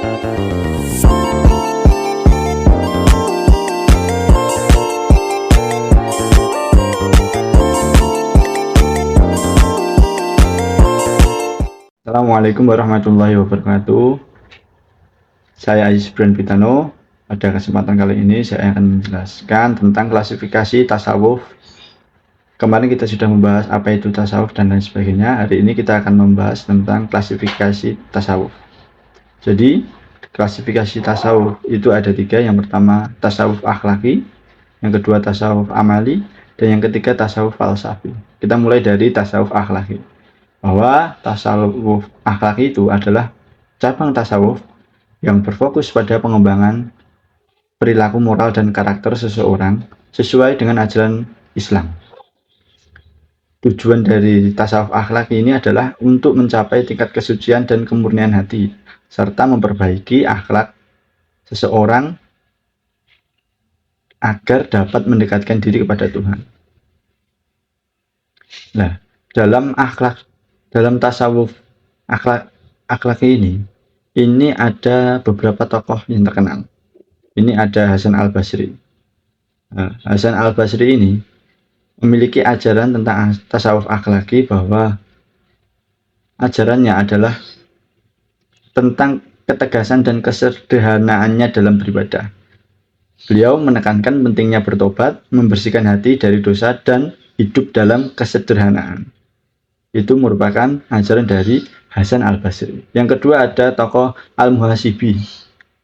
Assalamualaikum warahmatullahi wabarakatuh. Saya Ais Brand Pitano. Pada kesempatan kali ini saya akan menjelaskan tentang klasifikasi tasawuf. Kemarin kita sudah membahas apa itu tasawuf dan lain sebagainya. Hari ini kita akan membahas tentang klasifikasi tasawuf. Jadi klasifikasi tasawuf itu ada tiga. Yang pertama tasawuf akhlaki, yang kedua tasawuf amali, dan yang ketiga tasawuf falsafi. Kita mulai dari tasawuf akhlaki. Bahwa tasawuf akhlaki itu adalah cabang tasawuf yang berfokus pada pengembangan perilaku moral dan karakter seseorang sesuai dengan ajaran Islam. Tujuan dari tasawuf akhlaki ini adalah untuk mencapai tingkat kesucian dan kemurnian hati, serta memperbaiki akhlak seseorang agar dapat mendekatkan diri kepada Tuhan. Nah, dalam tasawuf akhlaki ini ada beberapa tokoh yang terkenal. Ini ada Hasan Al-Basri. Hasan Al-Basri ini memiliki ajaran tentang tasawuf akhlaki, bahwa ajarannya adalah tentang ketegasan dan kesederhanaannya dalam beribadah. Beliau menekankan pentingnya bertobat, membersihkan hati dari dosa, dan hidup dalam kesederhanaan. Itu merupakan ajaran dari Hasan Al-Basri. Yang kedua ada tokoh Al-Muhasibi.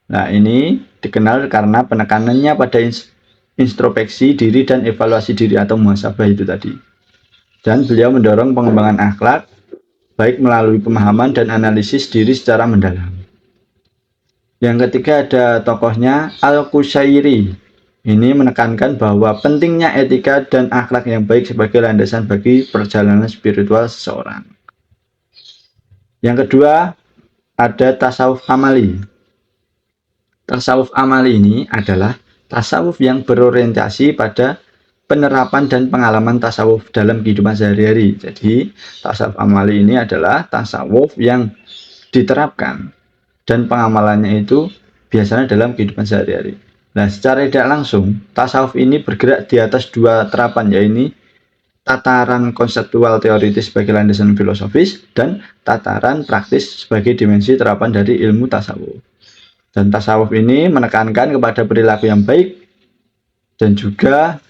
Nah, ini dikenal karena penekanannya pada introspeksi diri dan evaluasi diri atau muhasabah itu tadi. Dan beliau mendorong pengembangan akhlak baik melalui pemahaman dan analisis diri secara mendalam. Yang ketiga ada tokohnya Al-Qushairi. Ini menekankan bahwa pentingnya etika dan akhlak yang baik sebagai landasan bagi perjalanan spiritual seseorang. Yang kedua, ada tasawuf amali. Tasawuf amali ini adalah tasawuf yang berorientasi pada penerapan dan pengalaman tasawuf dalam kehidupan sehari-hari. Jadi, tasawuf amali ini adalah tasawuf yang diterapkan dan pengamalannya itu biasanya dalam kehidupan sehari-hari. Nah, secara tidak langsung, tasawuf ini bergerak di atas dua terapan, yaitu tataran konseptual teoritis sebagai landasan filosofis dan tataran praktis sebagai dimensi terapan dari ilmu tasawuf. Dan tasawuf ini menekankan kepada perilaku yang baik dan juga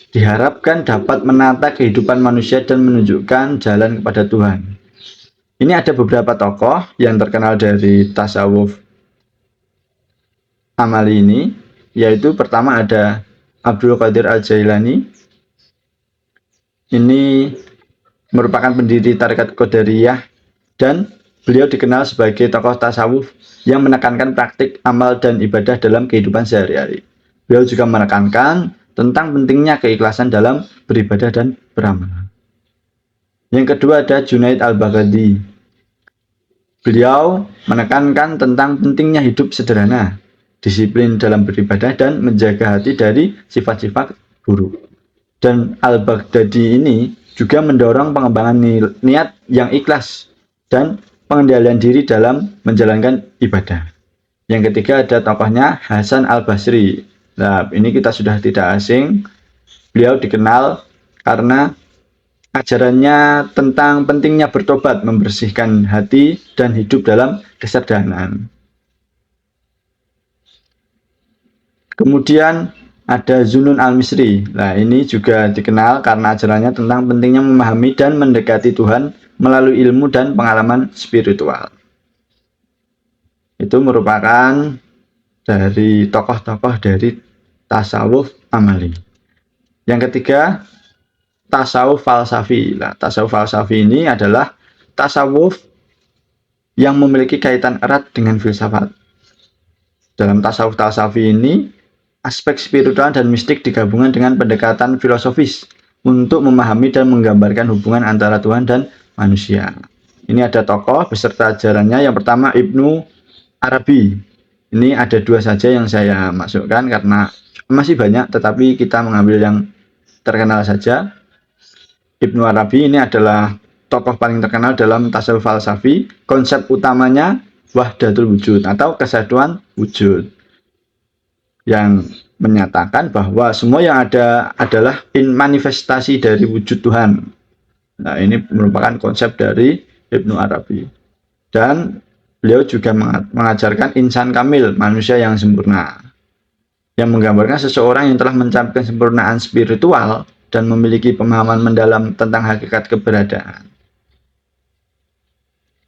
diharapkan dapat menata kehidupan manusia dan menunjukkan jalan kepada Tuhan. Ini ada beberapa tokoh yang terkenal dari tasawuf amali ini, yaitu pertama ada Abdul Qadir Al-Jailani. Ini merupakan pendiri tarekat Qadariyah dan beliau dikenal sebagai tokoh tasawuf yang menekankan praktik amal dan ibadah dalam kehidupan sehari-hari. Beliau juga menekankan tentang pentingnya keikhlasan dalam beribadah dan beramal. Yang kedua ada Junaid Al-Baghdadi. Beliau menekankan tentang pentingnya hidup sederhana, disiplin dalam beribadah, dan menjaga hati dari sifat-sifat buruk. Dan Al-Baghdadi ini juga mendorong pengembangan niat yang ikhlas dan pengendalian diri dalam menjalankan ibadah. Yang ketiga ada tokohnya Hasan Al-Basri. Nah, ini kita sudah tidak asing. Beliau dikenal karena ajarannya tentang pentingnya bertobat, membersihkan hati, dan hidup dalam kesederhanaan. Kemudian ada Zunnun Al-Misri. Nah, ini juga dikenal karena ajarannya tentang pentingnya memahami dan mendekati Tuhan melalui ilmu dan pengalaman spiritual. Itu merupakan dari tokoh-tokoh dari tasawuf amali. Yang ketiga, tasawuf falsafi. Nah, tasawuf falsafi ini adalah tasawuf yang memiliki kaitan erat dengan filsafat. Dalam tasawuf falsafi ini, aspek spiritual dan mistik digabungkan dengan pendekatan filosofis untuk memahami dan menggambarkan hubungan antara Tuhan dan manusia. Ini ada tokoh beserta ajarannya. Yang pertama Ibnu Arabi. Ini ada dua saja yang saya masukkan karena masih banyak, tetapi kita mengambil yang terkenal saja. Ibnu Arabi ini adalah tokoh paling terkenal dalam tasawuf falsafi. Konsep utamanya wahdatul wujud atau kesatuan wujud, yang menyatakan bahwa semua yang ada adalah manifestasi dari wujud Tuhan. Nah, ini merupakan konsep dari Ibnu Arabi. Dan beliau juga mengajarkan insan kamil, manusia yang sempurna, yang menggambarkan seseorang yang telah mencapai kesempurnaan spiritual dan memiliki pemahaman mendalam tentang hakikat keberadaan.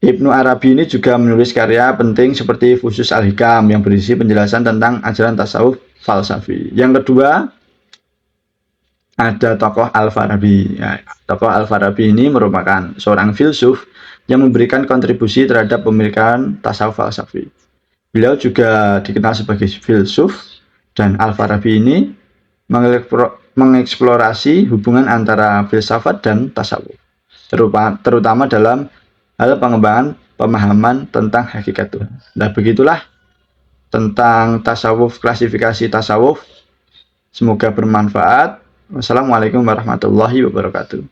Ibnu Arabi ini juga menulis karya penting seperti Fusus Al-Hikam yang berisi penjelasan tentang ajaran tasawuf falsafi. Yang kedua, ada tokoh Al-Farabi. Ya, tokoh Al-Farabi ini merupakan seorang filsuf yang memberikan kontribusi terhadap pemikiran tasawuf falsafi. Beliau juga dikenal sebagai filsuf, dan Al-Farabi ini mengeksplorasi hubungan antara filsafat dan tasawuf, terutama dalam hal pengembangan pemahaman tentang hakikat Tuhan. Nah, begitulah tentang tasawuf, klasifikasi tasawuf. Semoga bermanfaat. Wassalamualaikum warahmatullahi wabarakatuh.